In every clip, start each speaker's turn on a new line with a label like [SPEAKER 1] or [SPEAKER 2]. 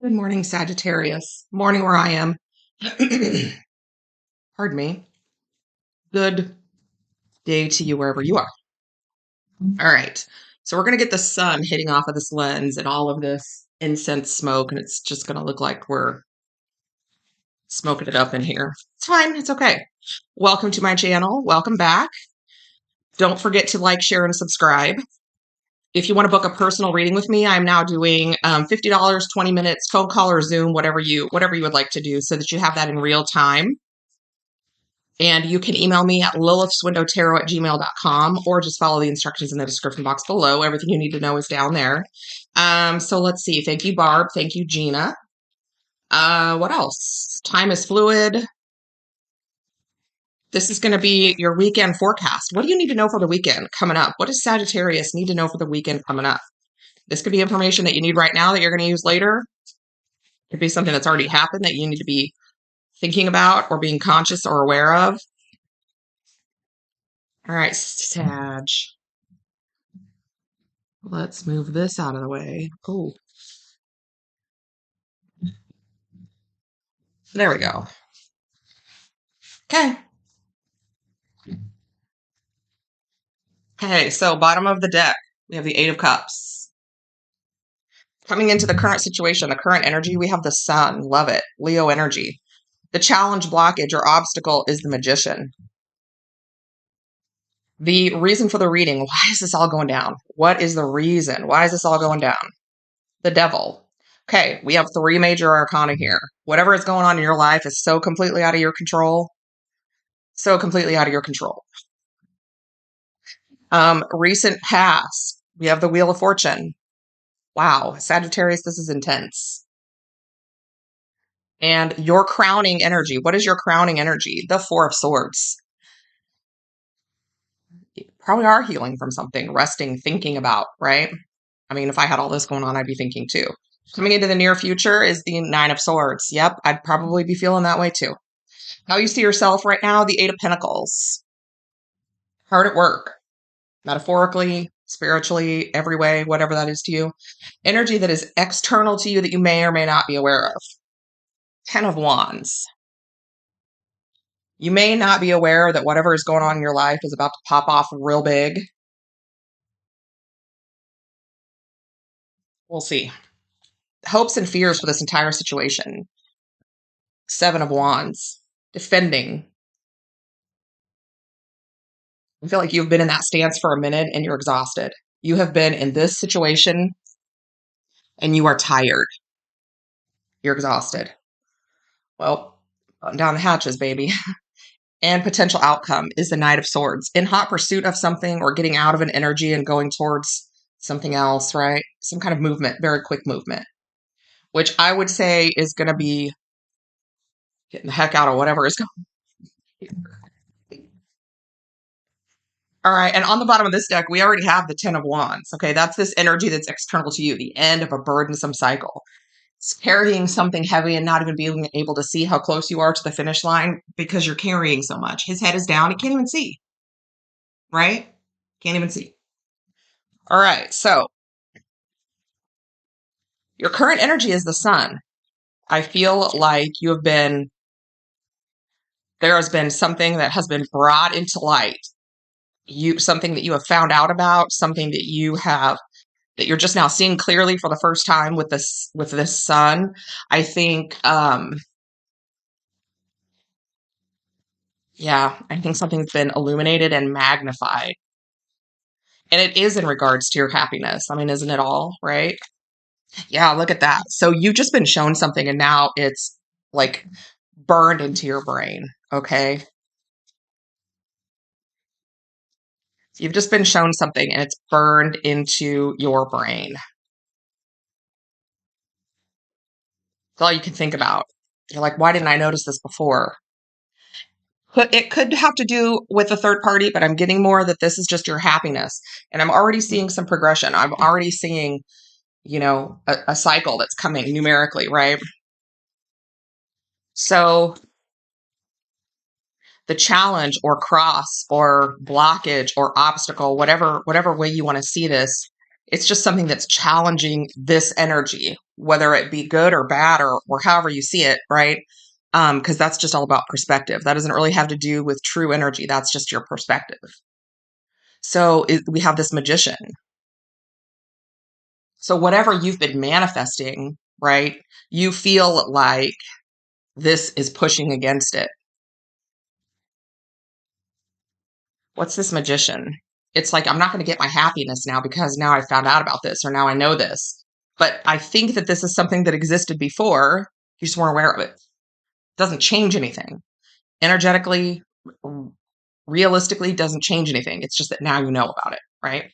[SPEAKER 1] Good morning, Sagittarius. Morning where I am. Pardon me. Good day to you wherever you are. All right. So we're going to get the sun hitting off of this lens and all of this incense smoke, and it's just going to look like we're smoking it up in here. It's fine. It's okay. Welcome to my channel. Welcome back. Don't forget to like, share, and subscribe. If you want to book a personal reading with me, I'm now doing $50, 20 minutes, phone call or Zoom, whatever you would like to do, so that you have that in real time. And you can email me at lilithswindowtarot@gmail.com or just follow the instructions in the description box below. Everything you need to know is down there. So let's see. Thank you, Barb. Thank you, Gina. What else? Time is fluid. This is going to be your weekend forecast. What do you need to know for the weekend coming up? What does Sagittarius need to know for the weekend coming up? This could be information that you need right now that you're going to use later. It could be something that's already happened that you need to be thinking about or being conscious or aware of. All right, Sag. Let's move this out of the way. Oh, there we go. Okay. Okay, so bottom of the deck, we have the Eight of Cups. Coming into the current situation, the current energy, we have the Sun. Love it. Leo energy. The challenge, blockage, or obstacle is the Magician. The reason for the reading, why is this all going down? What is the reason? Why is this all going down? The Devil. Okay, we have three major arcana here. Whatever is going on in your life is so completely out of your control. So completely out of your control. Recent past, we have the Wheel of Fortune. Wow, Sagittarius, this is intense. And your crowning energy. What is your crowning energy? The Four of Swords. You probably are healing from something, resting, thinking about, right? I mean, if I had all this going on, I'd be thinking too. Coming into the near future is the Nine of Swords. Yep, I'd probably be feeling that way too. How you see yourself right now, the Eight of Pentacles. Hard at work. Metaphorically, spiritually, every way, whatever that is to you. Energy that is external to you that you may or may not be aware of. Ten of Wands. You may not be aware that whatever is going on in your life is about to pop off real big. We'll see. Hopes and fears for this entire situation. Seven of Wands. Defending. I feel like you've been in that stance for a minute and you're exhausted. You have been in this situation and you are tired. You're exhausted. Well, button down the hatches, baby. And potential outcome is the Knight of Swords. In hot pursuit of something or getting out of an energy and going towards something else, right? Some kind of movement, very quick movement, which I would say is going to be getting the heck out of whatever is going. All right, and on the bottom of this deck, we already have the Ten of Wands. Okay, that's this energy that's external to you, the end of a burdensome cycle. It's carrying something heavy and not even being able to see how close you are to the finish line because you're carrying so much. His head is down. He can't even see, right? Can't even see. All right, so your current energy is the Sun. I feel like there has been something that has been brought into light. Something that you have found out about, something that you're just now seeing clearly for the first time with this Sun. I think, yeah, I think something's been illuminated and magnified. And it is in regards to your happiness. I mean, isn't it all, right? Yeah, look at that. So you've just been shown something and now it's like burned into your brain, okay? You've just been shown something and it's burned into your brain. That's all you can think about. You're like, why didn't I notice this before? It could have to do with a third party, but I'm getting more that this is just your happiness. And I'm already seeing some progression. I'm already seeing, a cycle that's coming numerically, right? So the challenge or cross or blockage or obstacle, whatever way you want to see this, It's just something that's challenging this energy, whether it be good or bad or however you see it, right? Because that's just all about perspective. That doesn't really have to do with true energy. That's just your perspective. So we have this Magician. So whatever you've been manifesting, right? You feel like this is pushing against it. What's this Magician? It's like, I'm not going to get my happiness now because now I found out about this or now I know this. But I think that this is something that existed before. You just weren't aware of it. It doesn't change anything. Energetically, realistically, doesn't change anything. It's just that now you know about it, right?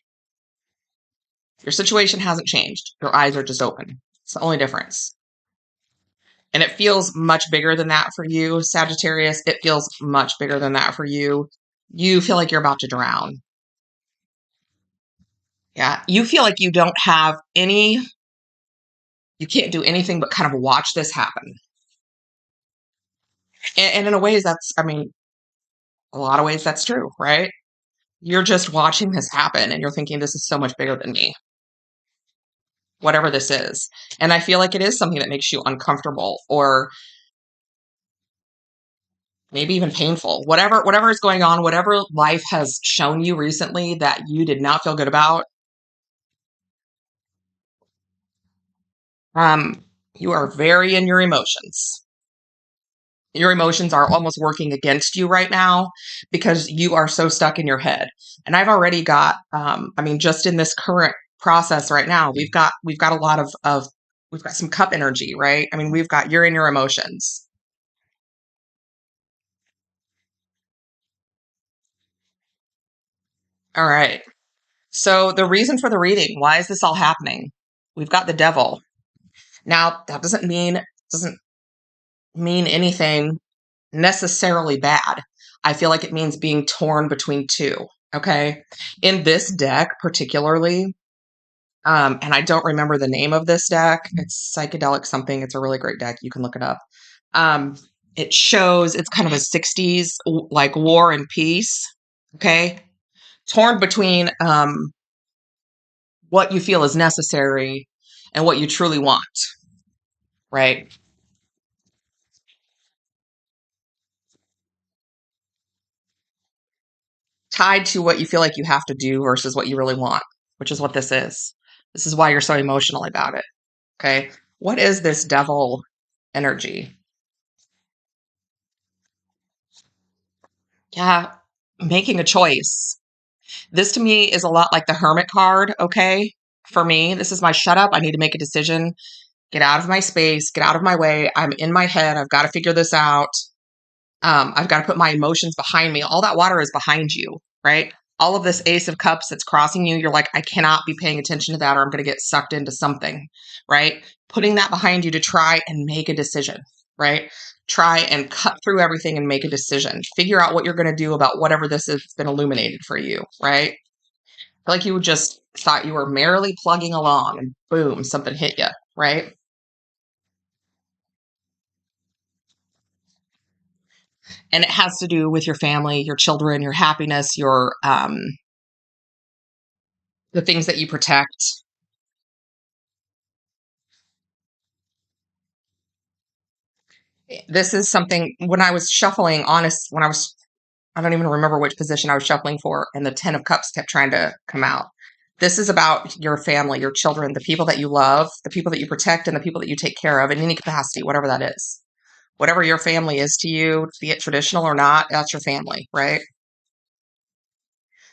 [SPEAKER 1] Your situation hasn't changed. Your eyes are just open. It's the only difference. And it feels much bigger than that for you, Sagittarius. It feels much bigger than that for you. You feel like you're about to drown. Yeah. You feel like you don't have you can't do anything but kind of watch this happen. And in a ways, a lot of ways that's true, right? You're just watching this happen and you're thinking, this is so much bigger than me, whatever this is. And I feel like it is something that makes you uncomfortable or maybe even painful. Whatever is going on, whatever life has shown you recently that you did not feel good about, you are very in your emotions. Your emotions are almost working against you right now because you are so stuck in your head. And I've already got, just in this current process right now, we've got a lot of we've got some cup energy, right? I mean, you're in your emotions. All right. So the reason for the reading, why is this all happening? We've got the devil. Now, that doesn't mean anything necessarily bad. I feel like it means being torn between two. Okay. In this deck, particularly, and I don't remember the name of this deck. It's psychedelic something. It's a really great deck. You can look it up. Um, it shows it's kind of a 60s like war and peace. Okay. Torn between what you feel is necessary and what you truly want. Right. Tied to what you feel like you have to do versus what you really want, which is what this is. This is why you're so emotional about it. Okay. What is this devil energy? Yeah. Making a choice. This to me is a lot like the Hermit card. Okay. For me, this is my shut up. I need to make a decision. Get out of my space. Get out of my way. I'm in my head. I've got to figure this out. I've got to put my emotions behind me. All that water is behind you, right? All of this Ace of Cups that's crossing you, you're like, I cannot be paying attention to that or I'm going to get sucked into something, right? Putting that behind you to try and make a decision, right? Try and cut through everything and make a decision. Figure out what you're going to do about whatever this has been illuminated for you, right? Like you just thought you were merrily plugging along and boom, something hit you, right? And it has to do with your family, your children, your happiness, your the things that you protect. This is something when I was shuffling, I don't even remember which position I was shuffling for, and the 10 of Cups kept trying to come out. This is about your family, your children, the people that you love, the people that you protect, and the people that you take care of in any capacity, whatever that is. Whatever your family is to you, be it traditional or not, that's your family, right?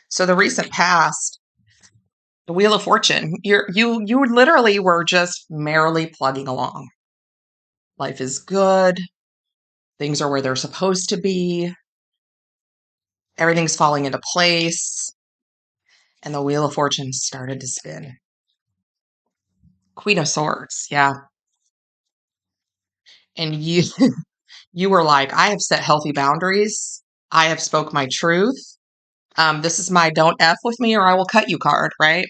[SPEAKER 1] So the recent past, the Wheel of Fortune, you literally were just merrily plugging along. Life is good. Things are where they're supposed to be. Everything's falling into place. And the Wheel of Fortune started to spin. Queen of Swords, yeah. And you you were like, I have set healthy boundaries. I have spoke my truth. This is my don't F with me or I will cut you card, right?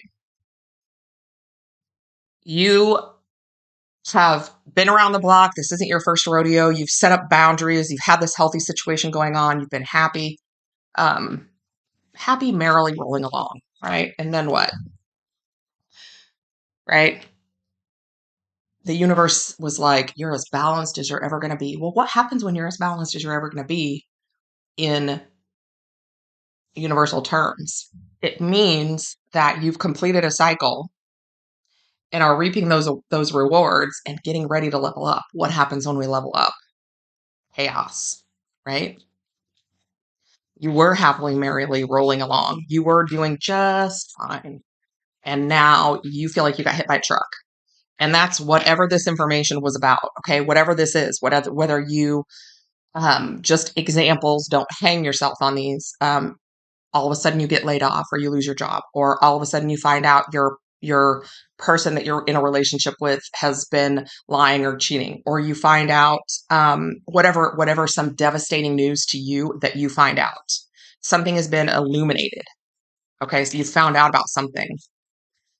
[SPEAKER 1] You have been around the block. This isn't your first rodeo. You've set up boundaries. You've had this healthy situation going on. You've been happy, happy, merrily rolling along, right? And then what? right? The universe was like, you're as balanced as you're ever going to be. Well, what happens when you're as balanced as you're ever going to be in universal terms? It means that you've completed a cycle and are reaping those rewards and getting ready to level up. What happens when we level up? Chaos, right? You were happily, merrily rolling along. You were doing just fine. And now you feel like you got hit by a truck. And that's whatever this information was about. Okay. Whatever this is, whether you, just examples, don't hang yourself on these. All of a sudden you get laid off or you lose your job, or all of a sudden you find out your person that you're in a relationship with has been lying or cheating, or you find out whatever some devastating news to you that you find out. Something has been illuminated. Okay, so you found out about something.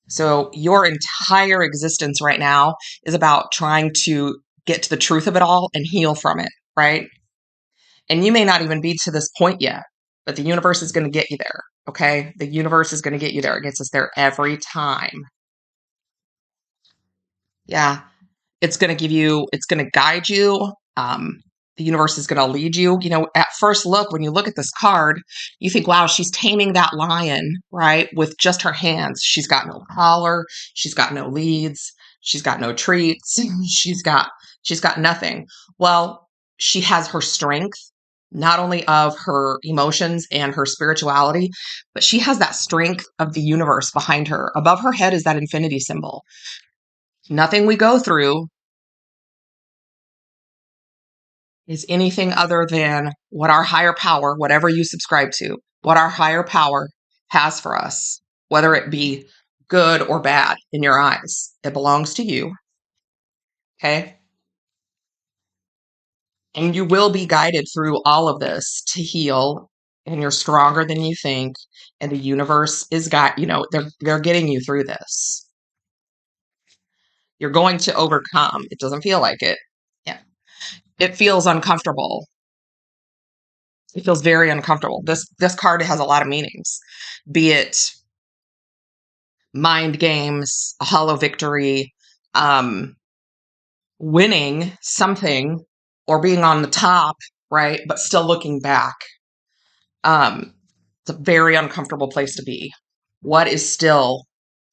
[SPEAKER 1] So your entire existence right now is about trying to get to the truth of it all and heal from it, right? And you may not even be to this point yet, but the universe is going to get you there. Okay. The universe is going to get you there. It gets us there every time. Yeah. It's going to give you, it's going to guide you. The universe is going to lead you. You know, at first look, when you look at this card, you think, wow, she's taming that lion, right? With just her hands. She's got no collar. She's got no leads. She's got no treats. She's got nothing. Well, she has her strength, not only of her emotions and her spirituality, but she has that strength of the universe behind her. Above her head is that infinity symbol. Nothing we go through is anything other than what our higher power, whatever you subscribe to, what our higher power has for us, whether it be good or bad in your eyes. It belongs to you. Okay. And you will be guided through all of this to heal. And you're stronger than you think. And the universe is they're getting you through this. You're going to overcome. It doesn't feel like it. Yeah. It feels uncomfortable. It feels very uncomfortable. This card has a lot of meanings, be it mind games, a hollow victory, um, winning something, or being on the top, right? But still looking back. It's a very uncomfortable place to be. What is still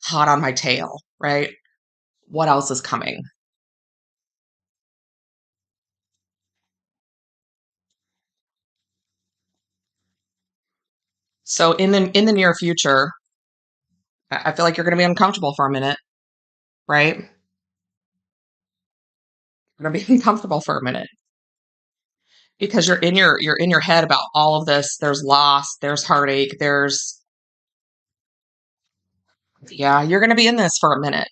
[SPEAKER 1] hot on my tail, right? What else is coming? So in the near future, I feel like you're going to be uncomfortable for a minute, right? You're going to be uncomfortable for a minute because you're in your head about all of this. There's loss, there's heartache, there's yeah, you're going to be in this for a minute.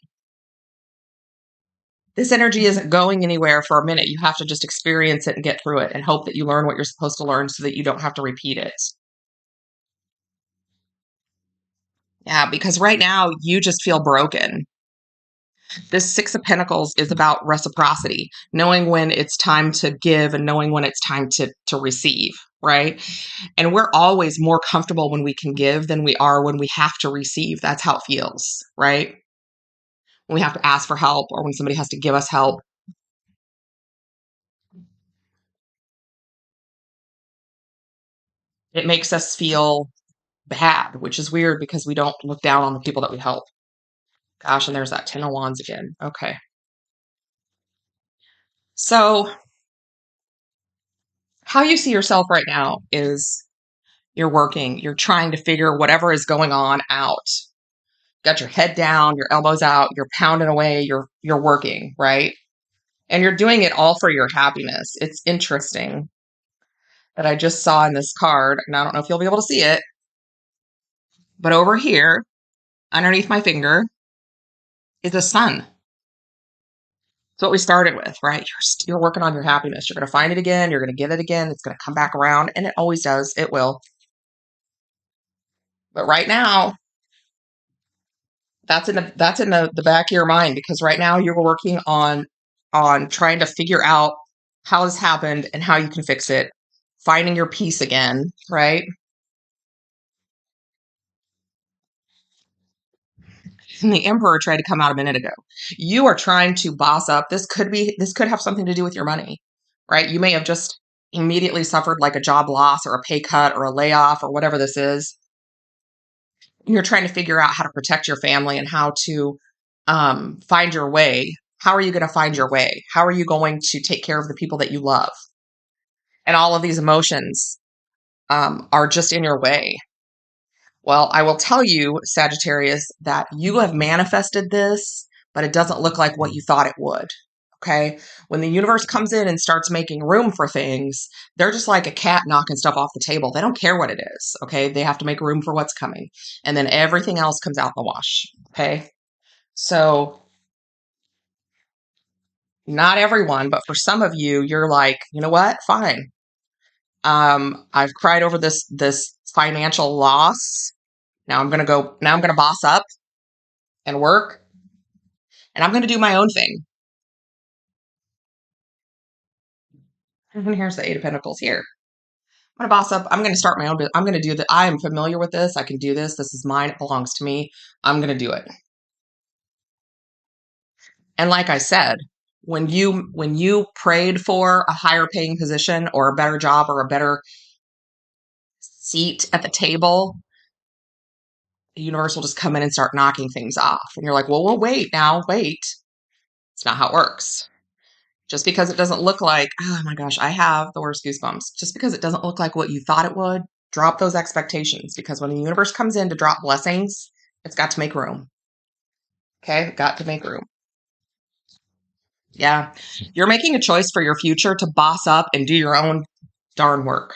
[SPEAKER 1] This energy isn't going anywhere for a minute. You have to just experience it and get through it and hope that you learn what you're supposed to learn so that you don't have to repeat it. Yeah, because right now you just feel broken. This Six of Pentacles is about reciprocity, knowing when it's time to give and knowing when it's time to receive, right? And we're always more comfortable when we can give than we are when we have to receive. That's how it feels, right? When we have to ask for help or when somebody has to give us help. It makes us feel bad, which is weird because we don't look down on the people that we help. Gosh, and there's that Ten of Wands again. Okay. So, how you see yourself right now is you're working, you're trying to figure whatever is going on out. Got your head down, your elbows out, you're pounding away, you're working, right? And you're doing it all for your happiness. It's interesting that I just saw in this card, and I don't know if you'll be able to see it, but over here, underneath my finger, is a sun. It's what we started with, right? You're working on your happiness. You're going to find it again. You're going to get it again. It's going to come back around, and it always does. It will. But right now, that's in the back of your mind because right now you're working on trying to figure out how this happened and how you can fix it, finding your peace again, right? and the Emperor tried to come out a minute ago. You are trying to boss up. This could have something to do with your money, right? You may have just immediately suffered like a job loss or a pay cut or a layoff or whatever this is. You're trying to figure out how to protect your family and how to find your way. How are you going to find your way? How are you going to take care of the people that you love? And all of these emotions are just in your way. Well, I will tell you, Sagittarius, that you have manifested this, but it doesn't look like what you thought it would. Okay. When the universe comes in and starts making room for things, they're just like a cat knocking stuff off the table. They don't care what it is. Okay. They have to make room for what's coming. And then everything else comes out in the wash. Okay. So, not everyone, but for some of you, you're like, you know what? Fine. I've cried over this financial loss. Now I'm going to boss up and work, and I'm going to do my own thing. And here's the Eight of Pentacles here. I'm going to boss up. I'm going to start my own business. I'm going to do that. I am familiar with this. I can do this. This is mine. It belongs to me. I'm going to do it. And like I said, when you prayed for a higher paying position or a better job or a better seat at the table, the universe will just come in and start knocking things off. And you're like, well, we'll wait now. Wait. It's not how it works. Just because it doesn't look like, oh my gosh, I have the worst goosebumps. Just because it doesn't look like what you thought it would, drop those expectations. Because when the universe comes in to drop blessings, it's got to make room. Okay? Got to make room. Yeah. You're making a choice for your future to boss up and do your own darn work.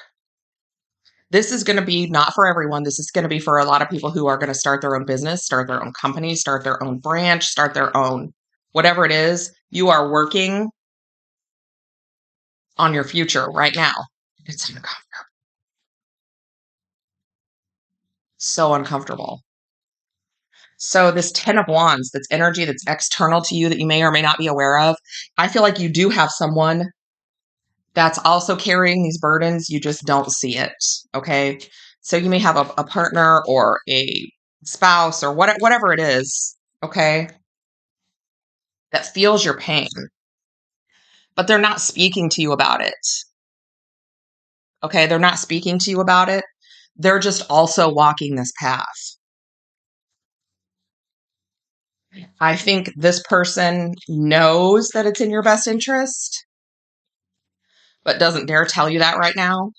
[SPEAKER 1] This is going to be not for everyone. This is going to be for a lot of people who are going to start their own business, start their own company, start their own branch, start their own, whatever it is. You are working on your future right now. It's uncomfortable. So uncomfortable. So this 10 of Wands, that's energy that's external to you that you may or may not be aware of. I feel like you do have someone that's also carrying these burdens. You just don't see it. Okay. So you may have a partner or a spouse or whatever it is. Okay. That feels your pain, but they're not speaking to you about it. Okay. They're not speaking to you about it. They're just also walking this path. I think this person knows that it's in your best interest, but doesn't dare tell you that right now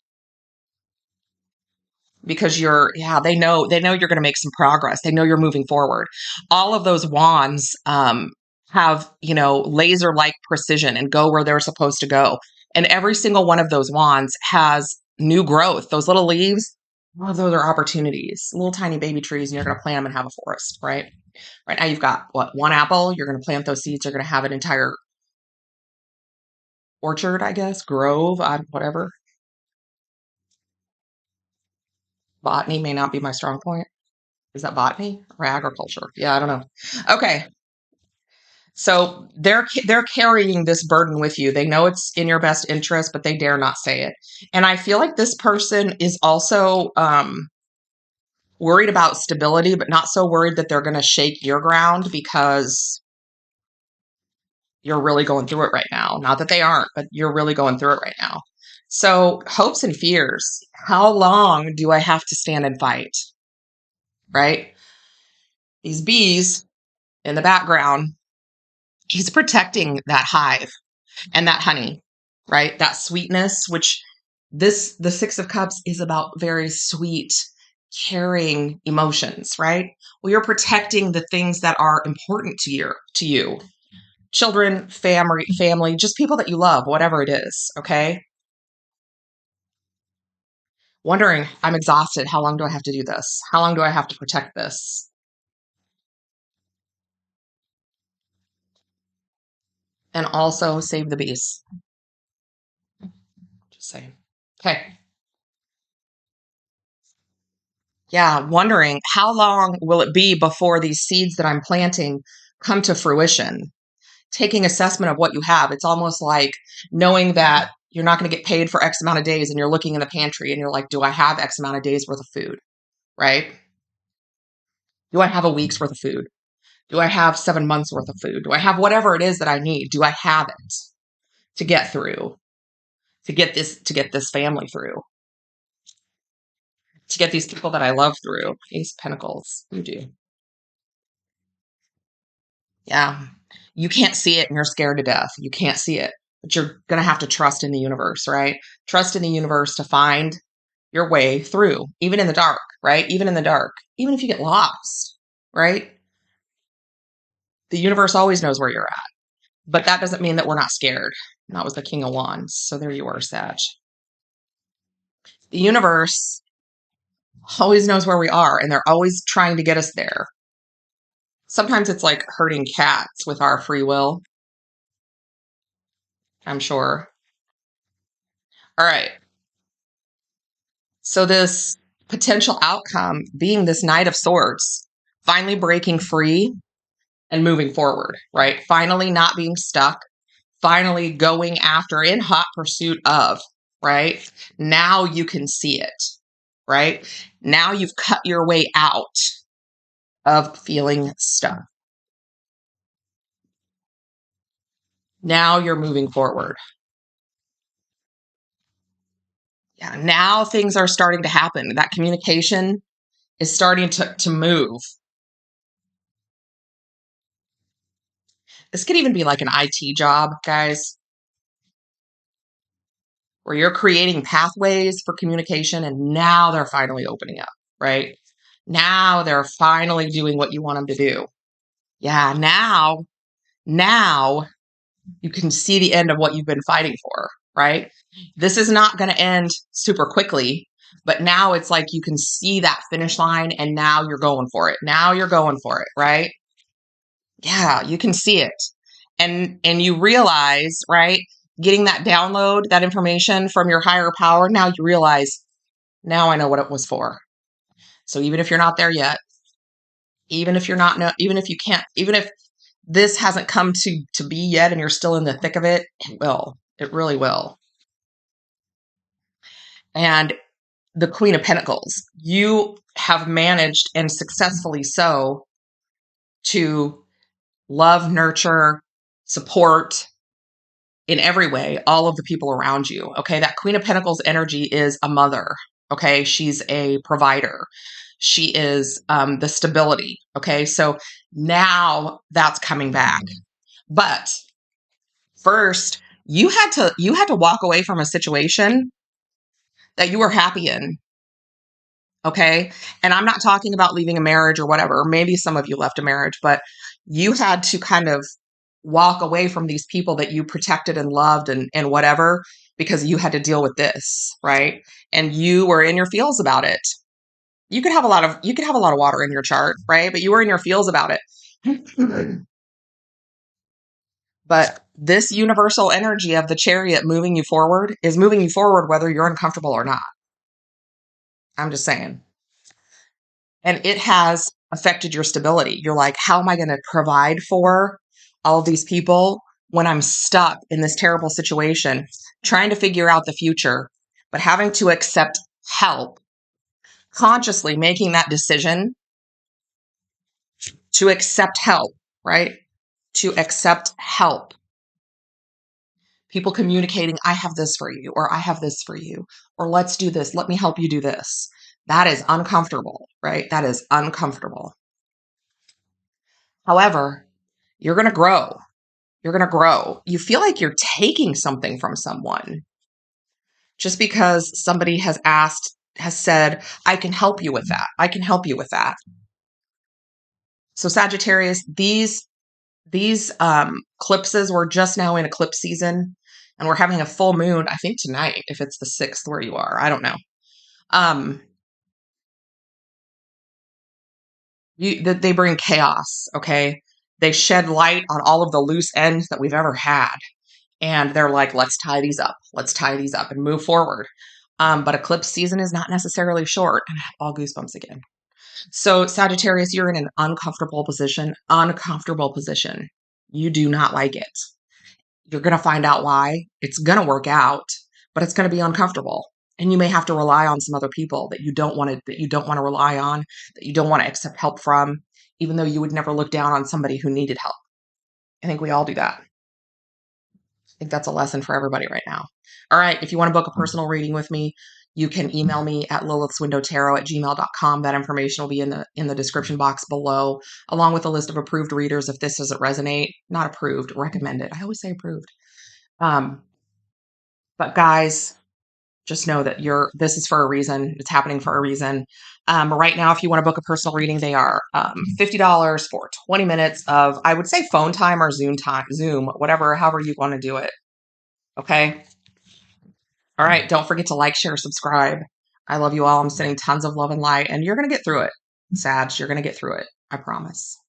[SPEAKER 1] because they know you're going to make some progress. They know you're moving forward. All of those wands have, laser-like precision and go where they're supposed to go. And every single one of those wands has new growth. Those little leaves, well, those are opportunities, little tiny baby trees, and you're going to plant them and have a forest, right? Right now you've got, one apple. You're going to plant those seeds. You're going to have an entire orchard, I guess, grove, whatever. Botany may not be my strong point. Is that botany or agriculture? Yeah, I don't know. Okay. So they're carrying this burden with you. They know it's in your best interest, but they dare not say it. And I feel like this person is also worried about stability, but not so worried that they're going to shake your ground because you're really going through it right now. Not that they aren't, but you're really going through it right now. So hopes and fears. How long do I have to stand and fight? Right? These bees in the background, he's protecting that hive and that honey, right? That sweetness, which the Six of Cups is about very sweet, caring emotions, right? Well, you're protecting the things that are important to you. Children, family, just people that you love, whatever it is, okay? Wondering, I'm exhausted. How long do I have to do this? How long do I have to protect this? And also save the bees. Just saying. Okay. Yeah, wondering how long will it be before these seeds that I'm planting come to fruition? Taking assessment of what you have. It's almost like knowing that you're not going to get paid for X amount of days and you're looking in the pantry and you're like, do I have X amount of days worth of food? Right? Do I have a week's worth of food? Do I have 7 months worth of food? Do I have whatever it is that I need? Do I have it to get through, to get this family through, to get these people that I love through? Ace of Pentacles. You do. Yeah. You can't see it and you're scared to death. You can't see it, but you're going to have to trust in the universe, right? Trust in the universe to find your way through, even in the dark, right? Even in the dark, even if you get lost, right? The universe always knows where you're at, but that doesn't mean that we're not scared. And that was the King of Wands. So there you are, Sag. The universe always knows where we are, and they're always trying to get us there. Sometimes it's like herding cats with our free will, I'm sure. All right. So this potential outcome being this Knight of Swords, finally breaking free and moving forward, right? Finally not being stuck, finally going after, in hot pursuit of, right? Now you can see it, right? Now you've cut your way out of feeling stuck. Now you're moving forward. Yeah, now things are starting to happen. That communication is starting to move. This could even be like an IT job, guys, where you're creating pathways for communication and now they're finally opening up, right? Now they're finally doing what you want them to do. Yeah, now you can see the end of what you've been fighting for, right? This is not going to end super quickly, but now it's like you can see that finish line and now you're going for it. Now you're going for it, right? Yeah, you can see it. And you realize, right, getting that download, that information from your higher power, now you realize, now I know what it was for. So even if you're not there yet, even if you're not, even if you can't, even if this hasn't come to be yet and you're still in the thick of it, it will. It really will. And the Queen of Pentacles, you have managed, and successfully so, to love, nurture, support in every way all of the people around you. Okay, that Queen of Pentacles energy is a mother. Okay, she's a provider. She is the stability. Okay, so now that's coming back. But first, you had to walk away from a situation that you were happy in. Okay, and I'm not talking about leaving a marriage or whatever. Maybe some of you left a marriage, but you had to kind of walk away from these people that you protected and loved and whatever, because you had to deal with this, right? And you were in your feels about it. You could have a lot of water in your chart, right? But you were in your feels about it. But this universal energy of the Chariot moving you forward is moving you forward whether you're uncomfortable or not. I'm just saying. And it has affected your stability. You're like, how am I going to provide for all of these people when I'm stuck in this terrible situation, trying to figure out the future, but having to accept help, consciously making that decision to accept help, right? To accept help. People communicating, I have this for you, or I have this for you, or let's do this. Let me help you do this. That is uncomfortable, right? That is uncomfortable. However, you're going to grow. You're going to grow. You feel like you're taking something from someone just because somebody has said, I can help you with that. I can help you with that. So Sagittarius, these eclipses, we're just now in eclipse season and we're having a full moon, I think tonight, if it's the 6th where you are, I don't know. They bring chaos. Okay. They shed light on all of the loose ends that we've ever had. And they're like, let's tie these up. Let's tie these up and move forward. But eclipse season is not necessarily short. And I have all goosebumps again. So Sagittarius, you're in an uncomfortable position. Uncomfortable position. You do not like it. You're going to find out why. It's going to work out, but it's going to be uncomfortable. And you may have to rely on some other people that you don't want to rely on, that you don't want to accept help from. even though you would never look down on somebody who needed help. I think we all do that. I think that's a lesson for everybody right now. All right, if you want to book a personal reading with me, you can email me at lilithswindowtarot@gmail.com. That information will be in the description box below, along with a list of approved readers if this doesn't resonate. Not approved, recommended. I always say approved. But guys, just know that this is for a reason. It's happening for a reason. Right now, if you want to book a personal reading, they are $50 for 20 minutes of, I would say, phone time or Zoom, whatever, however you want to do it. Okay? All right. Don't forget to like, share, subscribe. I love you all. I'm sending tons of love and light, and you're going to get through it. Sag, you're going to get through it. I promise.